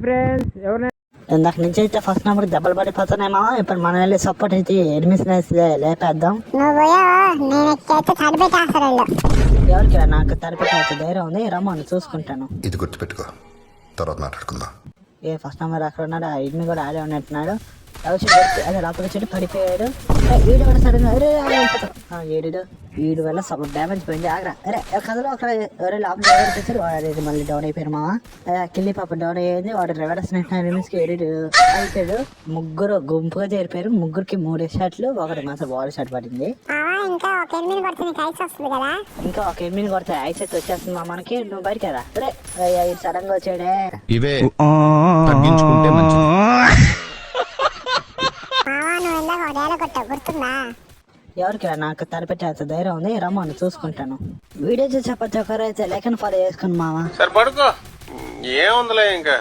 Friends ఎవరైనా ఇందాక నుంచి అయితే ఫస్ట్ నెంబర్ దెబ్బలు పడిపోతున్నాయి మామ. ఇప్పుడు మనం వెళ్ళి సపోర్ట్ అయితే ఎనిమిషన్ లేపేద్దాం. నువ్వు పోయావా? నేను ఎక్కైతే తడిపెట్టేస్తాడు. ఎవరికి నాకు తడిపెట్టే ధైర్యం ఉంది, రమ్మని చూసుకుంటాను. ఇది గుర్తుపెట్టుకో, తర్వాత మాట్లాడుకుందాం. ఏ ఫస్ట్ నెంబర్ అక్కడ ఉన్నాడు, ఆ ఇడ్ని కూడా ఆడే ఉన్నట్టున్నాడు. అదే లోపల చెట్టు పడిపోయాడు. వీడు కూడా సడన్ ఏడు వీడు వల్ల సగం డ్యామేజ్ పోయింది. ఆగ్రా అరే కథలో అక్కడ ఎవరే లోపల డ్రైవర్ తెచ్చారు, వాడు మళ్ళీ డౌన్ అయిపోయారు మామ. కిల్లి పాప డౌన్ అయ్యింది. వాడు రివర్స్ నిమిషంకి అయిపోయాడు. ముగ్గురు గుంపుగా చేరిపోయారు. ముగ్గురికి 3 షాట్లు, ఒకటి మాత్రం బాడీ షాట్ పడింది. ఇంకా ఒక ఎనిమిది కొడితే ఐస్ అయితే వచ్చేస్తుంది మా మనకి. నువ్వు బయటికి కదా అరే సడన్ గా వచ్చాడే. ఇవే తగ్గించుకుంటే మంచిది. ఎవరికి నాకు తలపెట్టే ధైర్యం ఉంది, రమ్మని చూసుకుంటాను. వీడియో చూసే ప్రతి ఒక్కరు అయితే లేఖను ఫాలో చేసుకుని మామ. సరే పడుకో, ఏముందిలే ఇంకా.